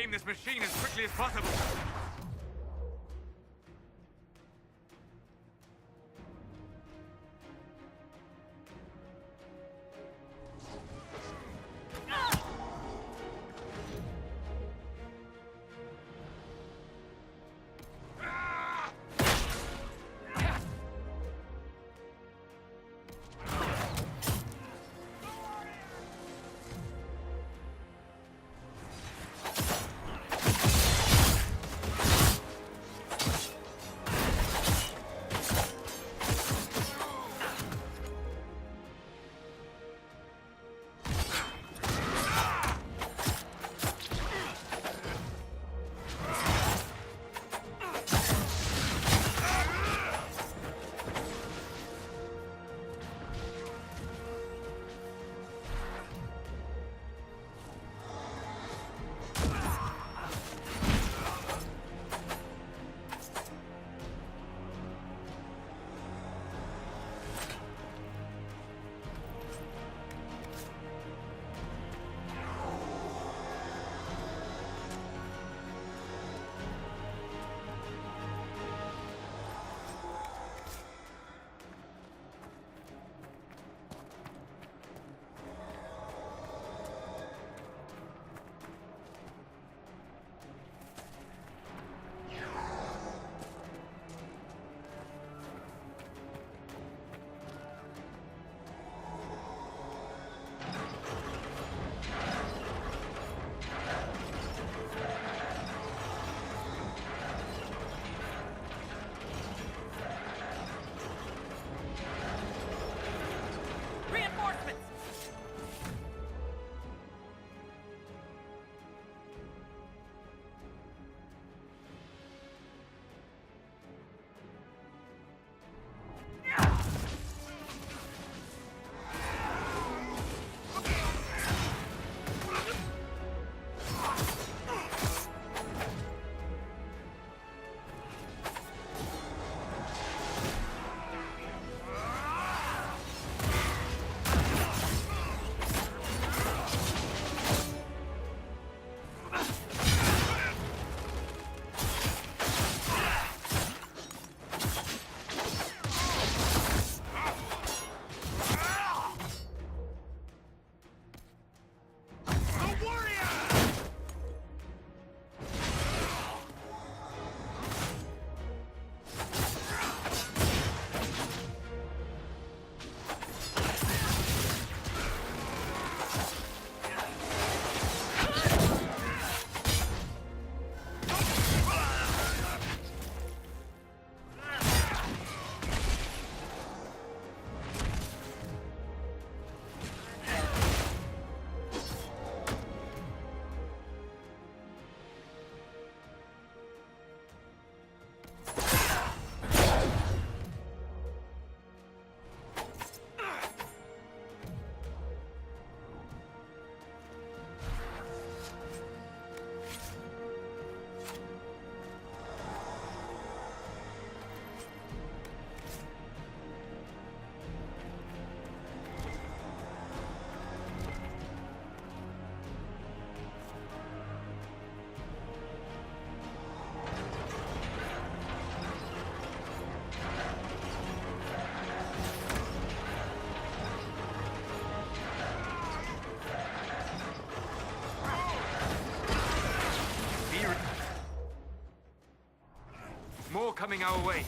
re-aim this machine as quickly as possible. More coming our way.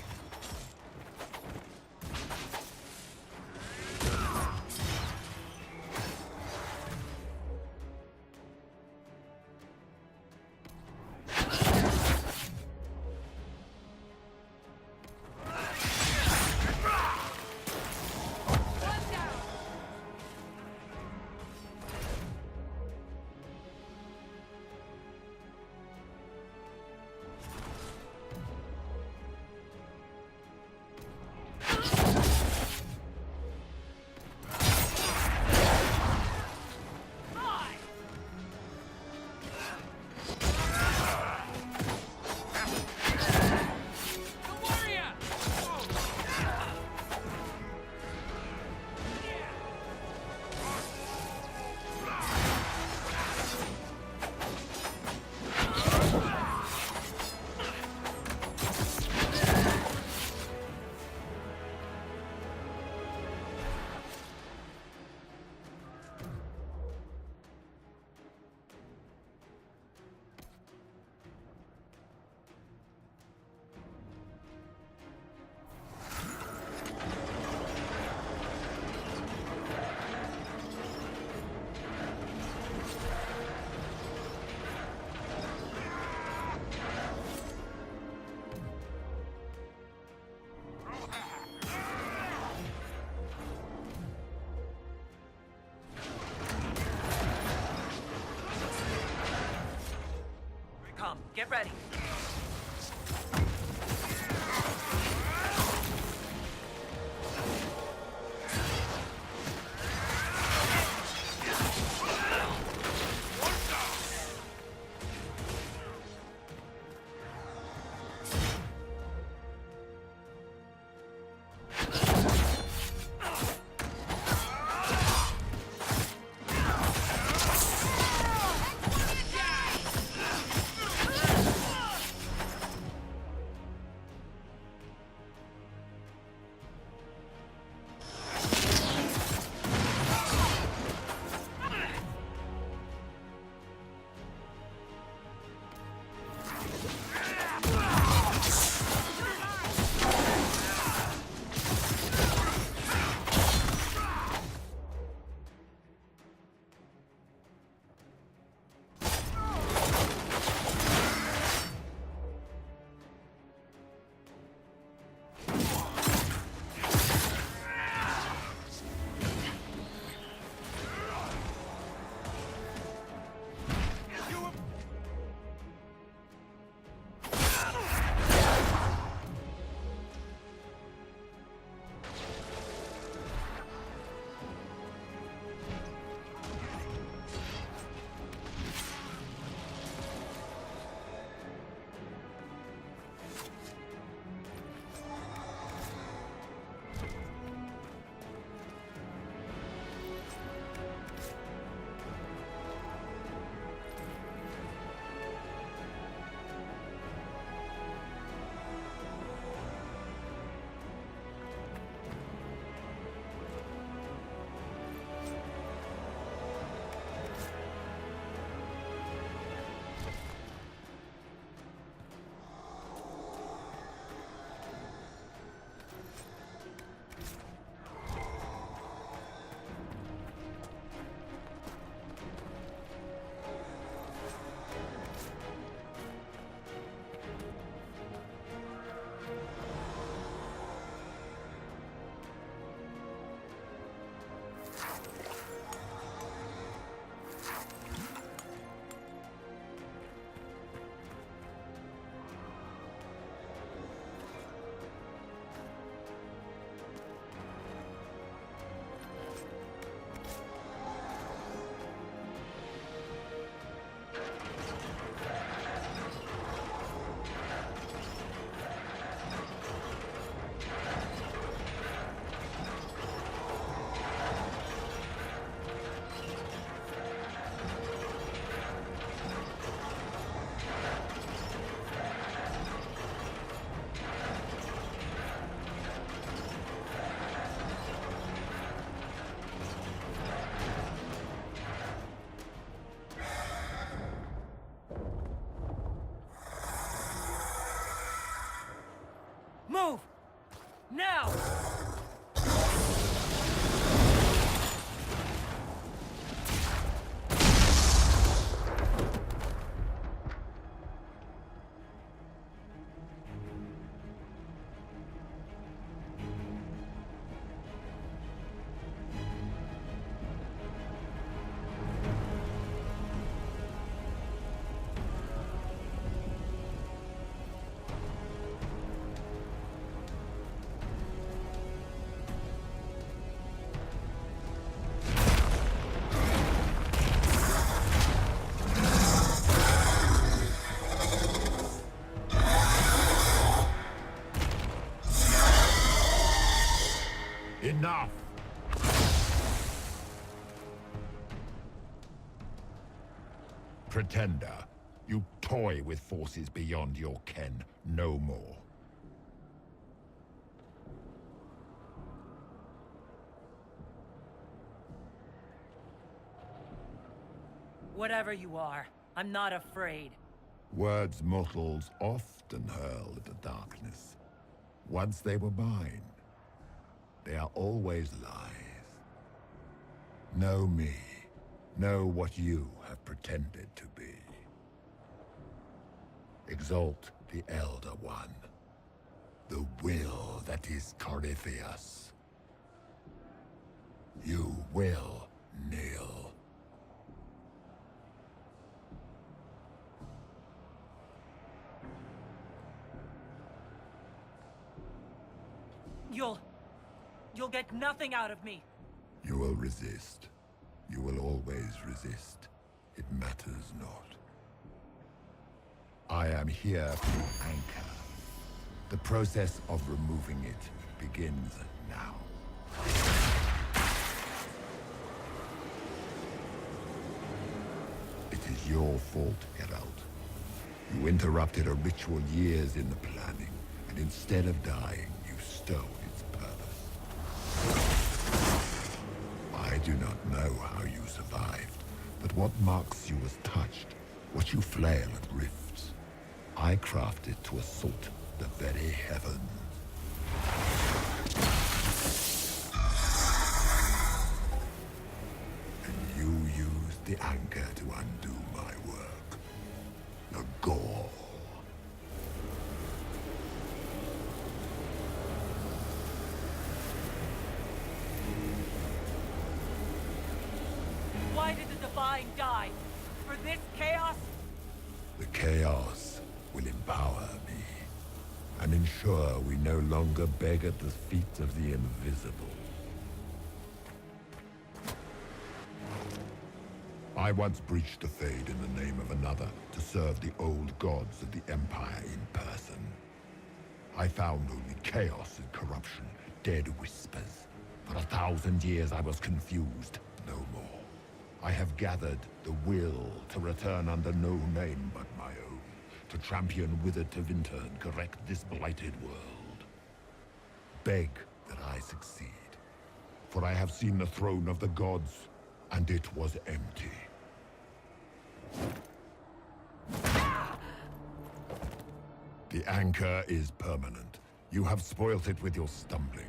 Get ready. Move! Now! Enough! Pretender, you toy with forces beyond your ken, no more. Whatever you are, I'm not afraid. Words mortals often hurl at the darkness. Once they were mine, they are always lies. Know me. Know what you have pretended to be. Exalt the Elder One. The will that is Corypheus. You will kneel. You'll get nothing out of me. You will resist. You will always resist. It matters not. I am here to anchor. The process of removing it begins now. It is your fault, Geralt. You interrupted a ritual years in the planning, and instead of dying, you stole its purpose. I do not know how you survived, but what marks you as touched, what you flail at rifts, I crafted to assault the very heavens. And you used the anchor to undo my work. The gall. Why did the Divine die? For this chaos? The chaos will empower me and ensure we no longer beg at the feet of the invisible. I once breached the Fade in the name of another to serve the old gods of the Empire in person. I found only chaos and corruption, dead whispers. For 1,000 years I was confused, no more. I have gathered the will to return under no name but my own, to champion withered to winter and correct this blighted world. Beg that I succeed, for I have seen the throne of the gods, and it was empty. The anchor is permanent. You have spoilt it with your stumbling.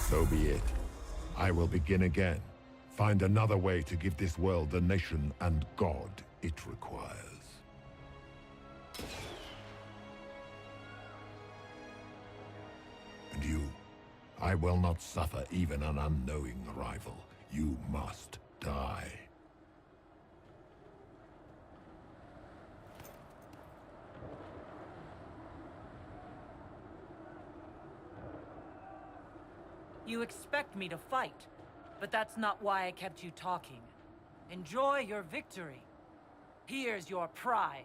So be it. I will begin again. Find another way to give this world the nation and God it requires. And you, I will not suffer even an unknowing rival. You must die. You expect me to fight, but that's not why I kept you talking. Enjoy your victory. Here's your prize.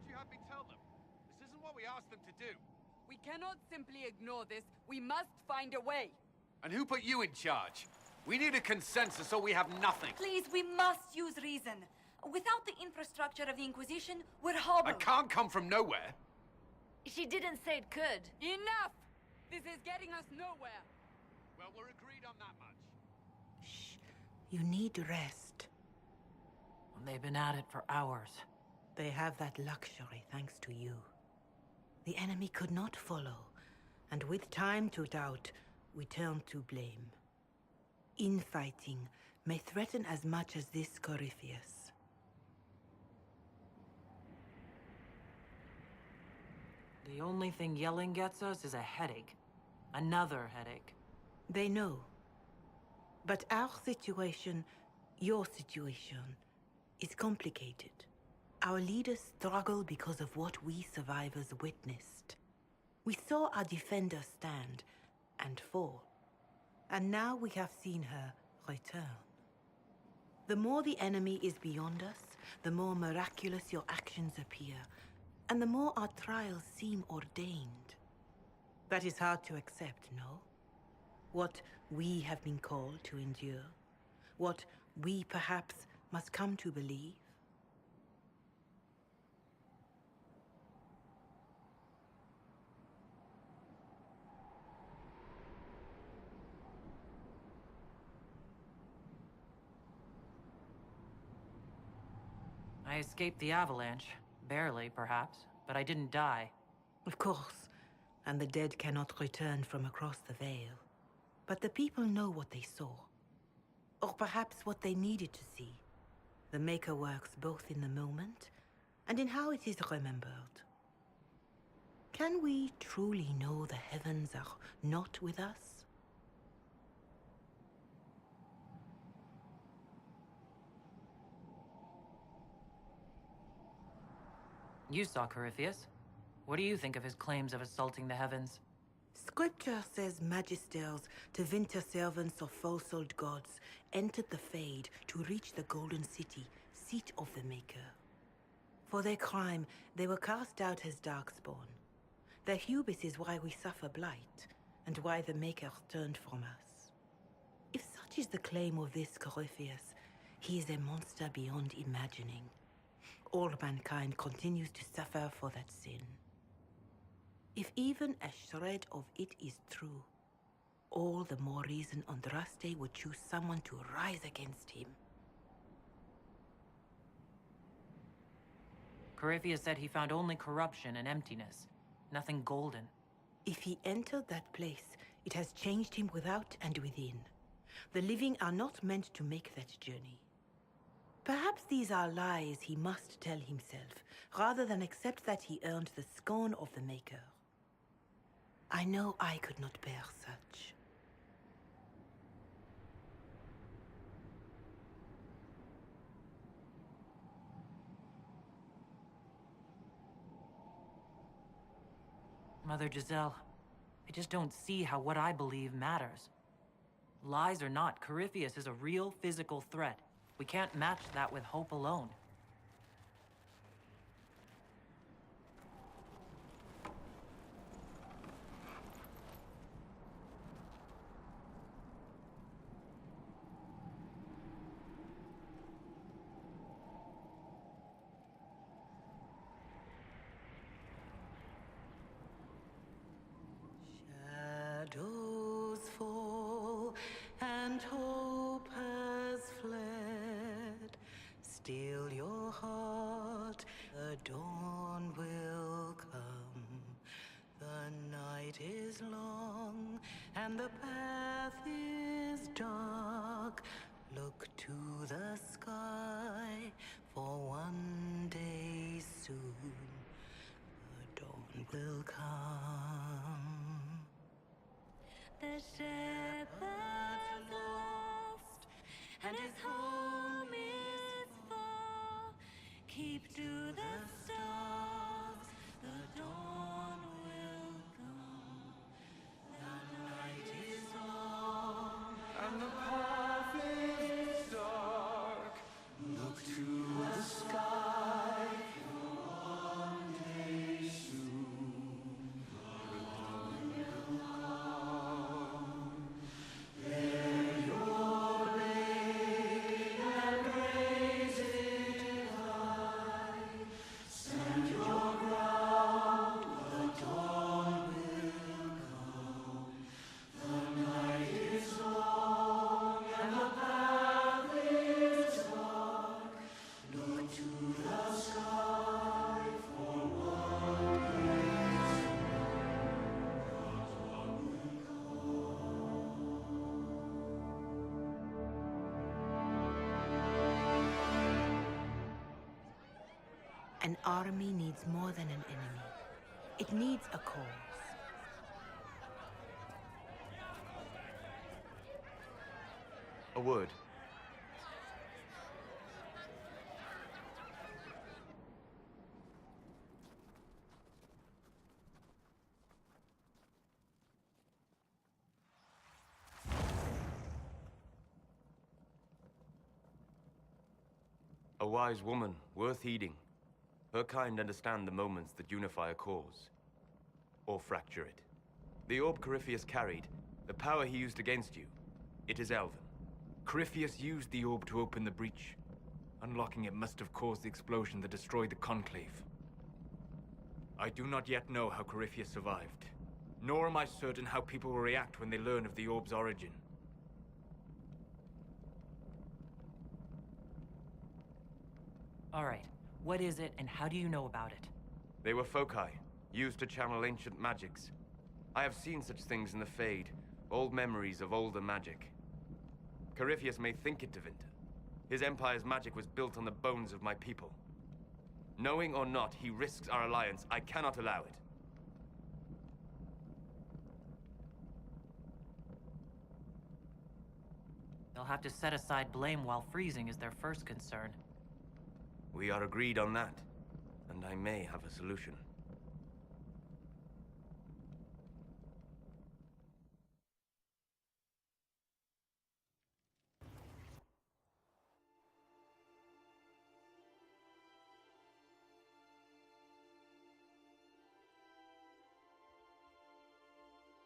you have me tell them? This isn't what we asked them to do. We cannot simply ignore this. We must find a way. And who put you in charge? We need a consensus or we have nothing. Please, we must use reason. Without the infrastructure of the Inquisition, we're hobbled. I can't come from nowhere. She didn't say it could. Enough! This is getting us nowhere. Well, we're agreed on that much. Shh. You need rest. They've been at it for hours. They have that luxury thanks to you. The enemy could not follow, and with time to doubt, we turn to blame. Infighting may threaten as much as this Corypheus. The only thing yelling gets us is a headache. Another headache. They know. But our situation, your situation, is complicated. Our leaders struggle because of what we survivors witnessed. We saw our defender stand and fall. And now we have seen her return. The more the enemy is beyond us, the more miraculous your actions appear, and the more our trials seem ordained. That is hard to accept, no? What we have been called to endure, what we perhaps must come to believe. I escaped the avalanche. Barely, perhaps, but I didn't die. Of course, and the dead cannot return from across the veil. But the people know what they saw. Or perhaps what they needed to see. The Maker works both in the moment and in how it is remembered. Can we truly know the heavens are not with us? You saw Corypheus. What do you think of his claims of assaulting the heavens? Scripture says magisters to winter servants of false-souled gods entered the Fade to reach the Golden City, seat of the Maker. For their crime, they were cast out as Darkspawn. Their hubris is why we suffer blight, and why the Maker turned from us. If such is the claim of this Corypheus, he is a monster beyond imagining. All mankind continues to suffer for that sin. If even a shred of it is true, all the more reason Andraste would choose someone to rise against him. Corypheus said he found only corruption and emptiness, nothing golden. If he entered that place, it has changed him without and within. The living are not meant to make that journey. Perhaps these are lies he must tell himself, rather than accept that he earned the scorn of the Maker. I know I could not bear such. Mother Giselle, I just don't see how what I believe matters. Lies or not, Corypheus is a real physical threat. We can't match that with hope alone. Shadows fall and hope has fled. Still your heart, the dawn will come. The night is long and the path is dark. Look to the sky, for one day soon the dawn will come. The shepherd's lost, and his home is far. Keep to the stars, the dawn will come. The night is long, And the path is dark. Look to the sky, for one army needs more than an enemy. It needs a cause. A word. A wise woman, worth heeding. Her kind understand the moments that unify a cause. Or fracture it. The orb Corypheus carried, the power he used against you, it is Elven. Corypheus used the orb to open the breach. Unlocking it must have caused the explosion that destroyed the Conclave. I do not yet know how Corypheus survived, nor am I certain how people will react when they learn of the orb's origin. All right, what is it and how do you know about it? They were foci, used to channel ancient magics. I have seen such things in the Fade, old memories of older magic. Corypheus may think it Tevinter. His empire's magic was built on the bones of my people. Knowing or not, he risks our alliance. I cannot allow it. They'll have to set aside blame while freezing is their first concern. We are agreed on that, and I may have a solution.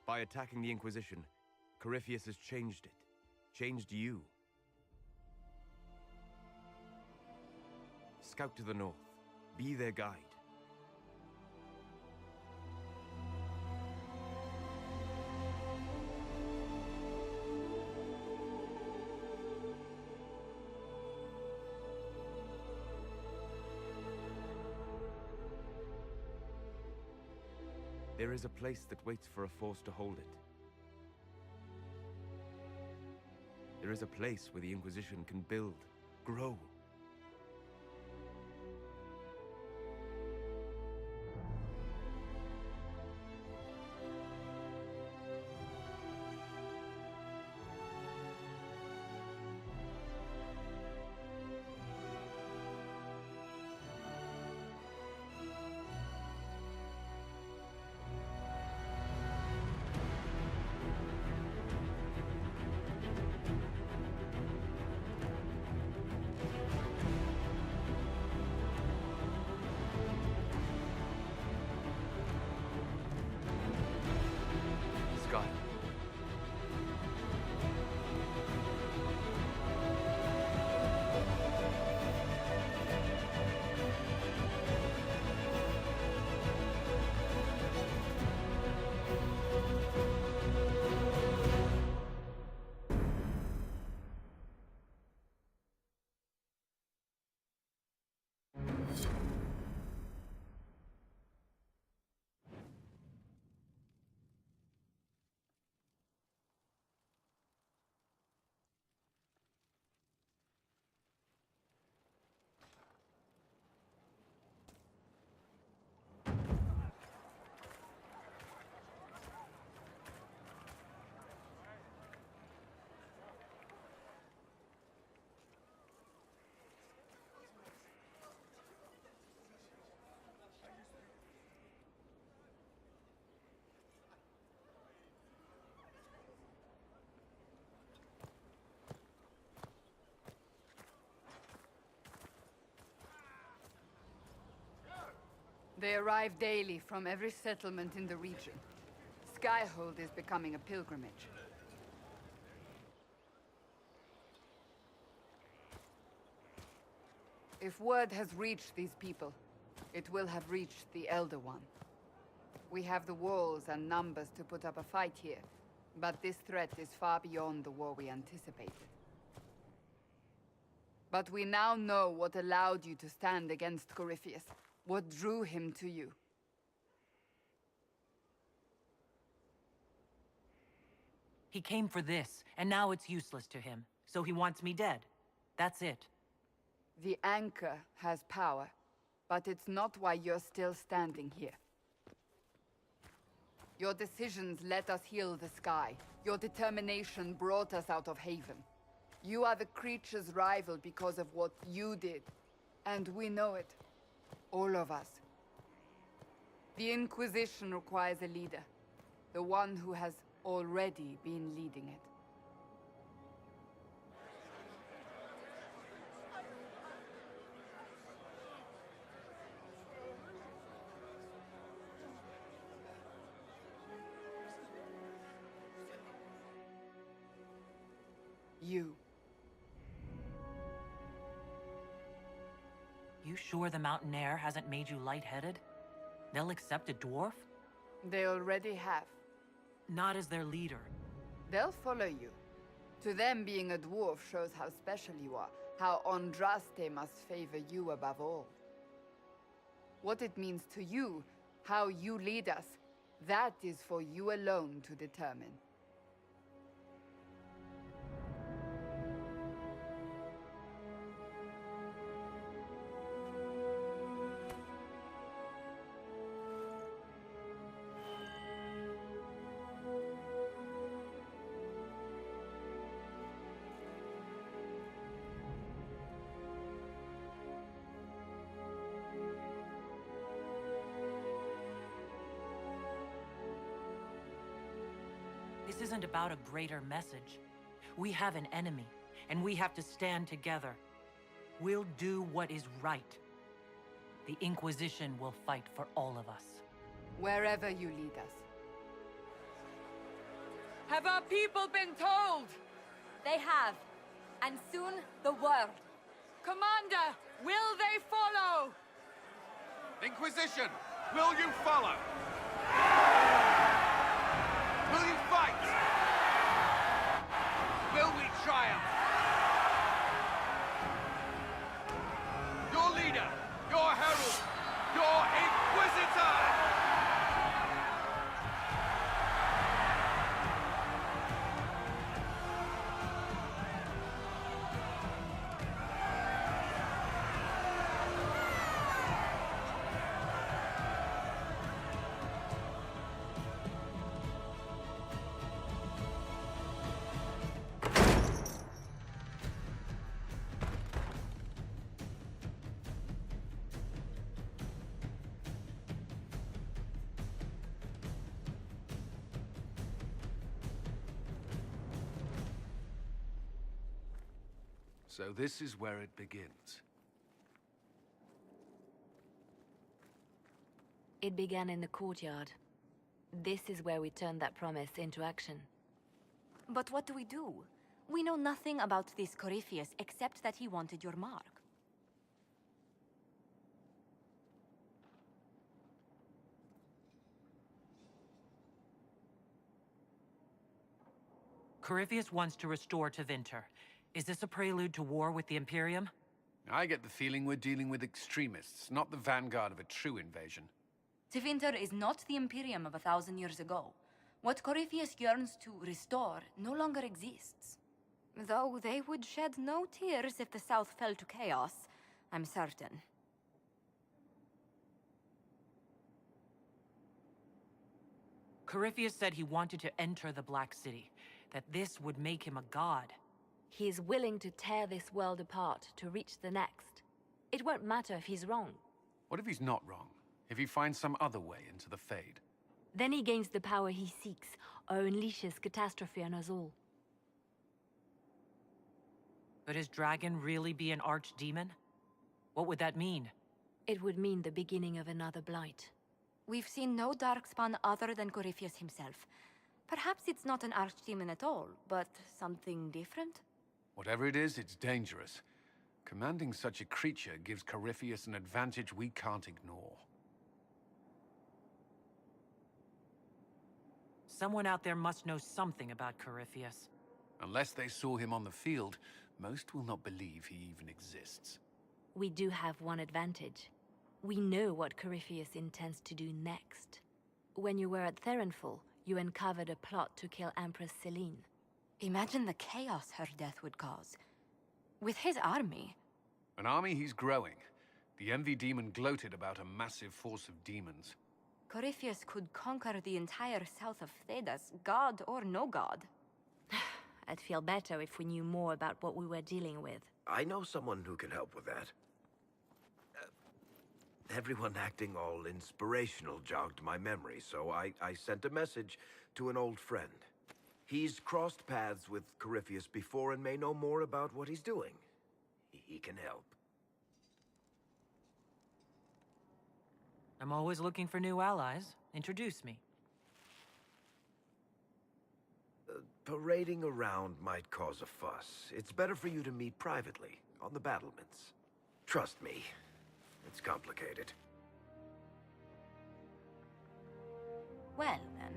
By attacking the Inquisition, Corypheus has changed it. Changed you. Scout to the north. Be their guide. There is a place that waits for a force to hold it. There is a place where the Inquisition can build, grow. Sky. They arrive daily from every settlement in the region. Skyhold is becoming a pilgrimage. If word has reached these people, it will have reached the Elder One. We have the walls and numbers to put up a fight here, but this threat is far beyond the war we anticipated. But we now know what allowed you to stand against Corypheus. What drew him to you? He came for this, and now it's useless to him. So he wants me dead. That's it. The Anchor has power, But it's not why you're still standing here. Your decisions let us heal the sky. Your determination brought us out of Haven. You are the creature's rival because of what you did. And we know it. All of us. The Inquisition requires a leader. The one who has already been leading it. You. You sure the mountain air hasn't made you lightheaded? They'll accept a dwarf? They already have. Not as their leader. They'll follow you. To them, being a dwarf shows how special you are, how Andraste must favor you above all. What it means to you, how you lead us, that is for you alone to determine. This isn't about a greater message. We have an enemy, and we have to stand together. We'll do what is right. The Inquisition will fight for all of us. Wherever you lead us. Have our people been told? They have. And soon, the world. Commander, will they follow? Inquisition, will you follow? Will you fight? Will we triumph? Your leader, your herald, your Inquisitor! So this is where it begins. It began in the courtyard. This is where we turned that promise into action. But what do? We know nothing about this Corypheus except that he wanted your mark. Corypheus wants to restore Tevinter. Is this a prelude to war with the Imperium? I get the feeling we're dealing with extremists, not the vanguard of a true invasion. Tevinter is not the Imperium of 1,000 years ago. What Corypheus yearns to restore no longer exists. Though they would shed no tears if the South fell to chaos, I'm certain. Corypheus said he wanted to enter the Black City, that this would make him a god. He is willing to tear this world apart to reach the next. It won't matter if he's wrong. What if he's not wrong? If he finds some other way into the Fade? Then he gains the power he seeks, or unleashes catastrophe on us all. Could his dragon really be an archdemon? What would that mean? It would mean the beginning of another blight. We've seen no Darkspawn other than Corypheus himself. Perhaps it's not an archdemon at all, but something different? Whatever it is, it's dangerous. Commanding such a creature gives Corypheus an advantage we can't ignore. Someone out there must know something about Corypheus. Unless they saw him on the field, most will not believe he even exists. We do have one advantage. We know what Corypheus intends to do next. When you were at Therenfall, you uncovered a plot to kill Empress Celine. Imagine the chaos her death would cause. With his army. An army he's growing. The envy demon gloated about a massive force of demons. Corypheus could conquer the entire south of Thedas, god or no god. I'd feel better if we knew more about what we were dealing with. I know someone who can help with that. Everyone acting all inspirational jogged my memory, so I sent a message to an old friend. He's crossed paths with Corypheus before and may know more about what he's doing. He can help. I'm always looking for new allies. Introduce me. Parading around might cause a fuss. It's better for you to meet privately, on the battlements. Trust me, it's complicated. Well, then,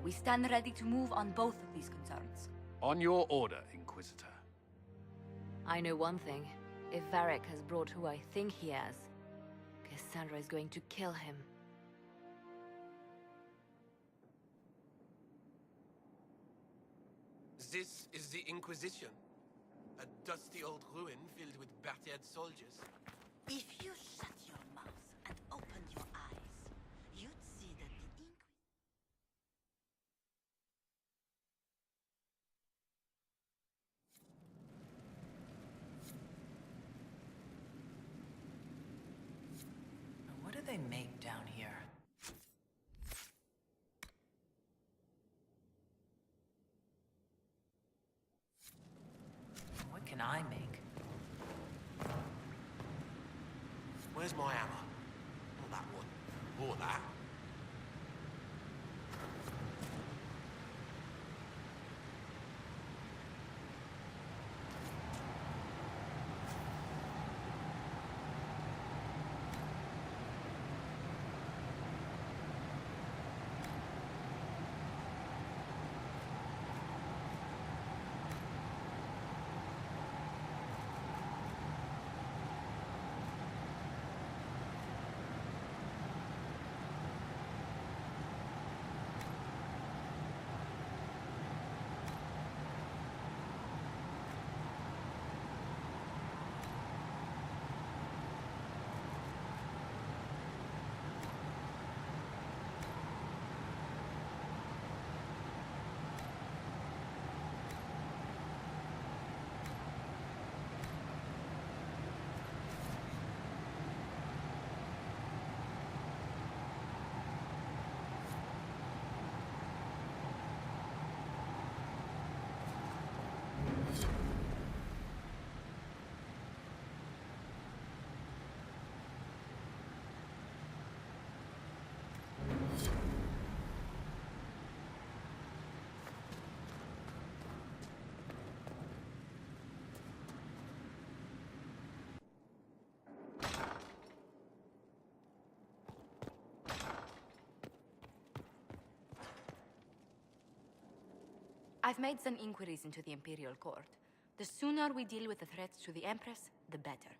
we stand ready to move on both of these concerns. On your order, Inquisitor. I know one thing. If Varric has brought who I think he has, Cassandra is going to kill him. This is the Inquisition. A dusty old ruin filled with battered soldiers. If you shut your mouth and open your eyes, you'd see that the What do they make down here? What can I make? Where's my hammer? Not that one. Or that. I've made some inquiries into the Imperial Court. The sooner we deal with the threats to the Empress, the better.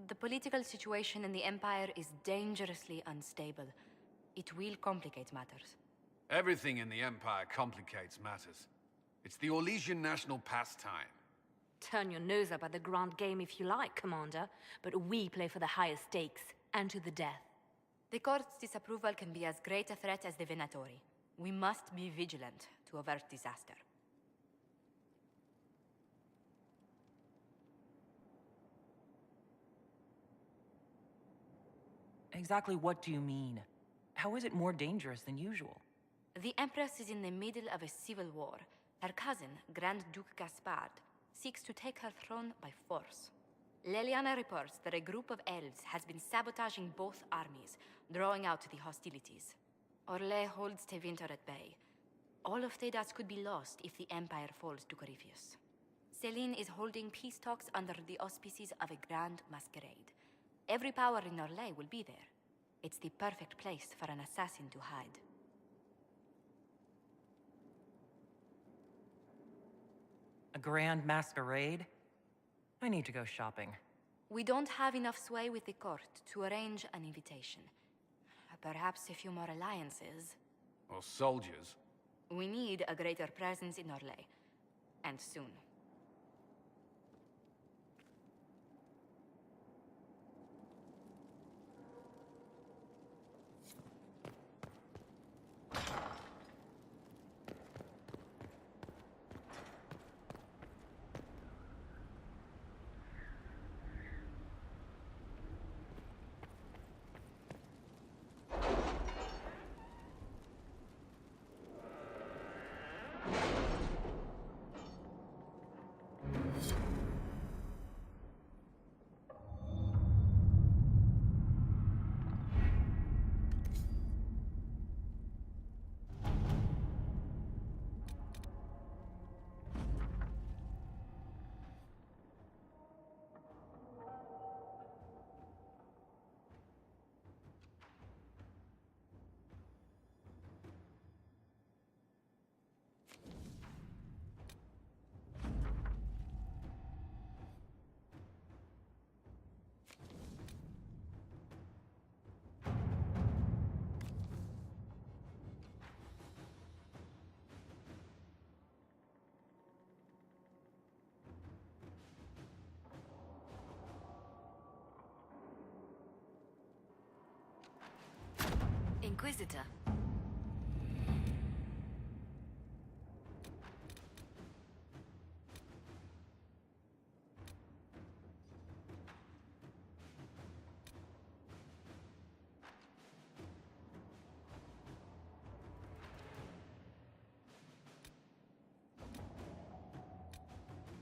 The political situation in the Empire is dangerously unstable. It will complicate matters. Everything in the Empire complicates matters. It's the Orlesian national pastime. Turn your nose up at the grand game if you like, Commander, but we play for the highest stakes, and to the death. The Court's disapproval can be as great a threat as the Venatori. We must be vigilant to avert disaster. Exactly what do you mean? How is it more dangerous than usual? The Empress is in the middle of a civil war. Her cousin, Grand Duke Gaspard, seeks to take her throne by force. Leliana reports that a group of elves has been sabotaging both armies, drawing out the hostilities. Orlais holds Tevinter at bay. All of Thedas could be lost if the Empire falls to Corypheus. Celine is holding peace talks under the auspices of a grand masquerade. Every power in Orlais will be there. It's the perfect place for an assassin to hide. A grand masquerade? I need to go shopping. We don't have enough sway with the court to arrange an invitation. Perhaps a few more alliances. Or soldiers. We need a greater presence in Orlais. And soon. Inquisitor.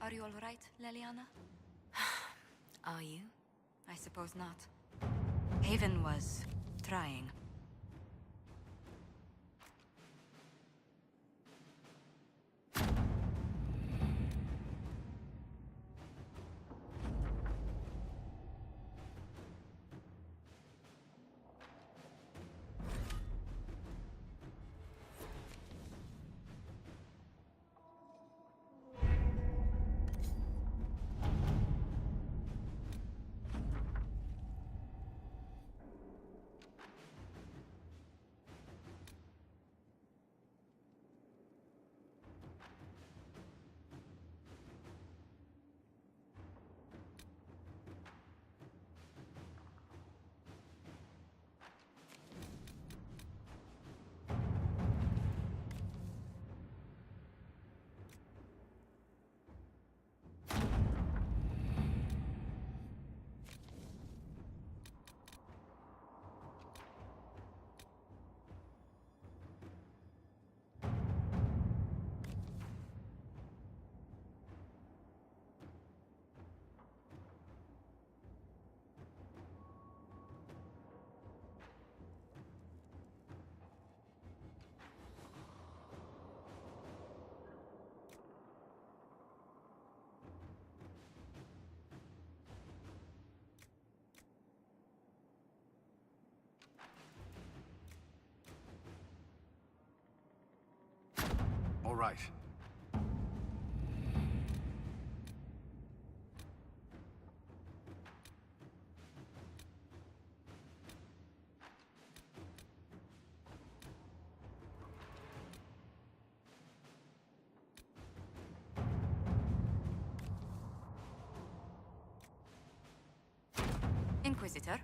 Are you all right, Leliana? Are you? I suppose not. Haven was trying. All right. Inquisitor?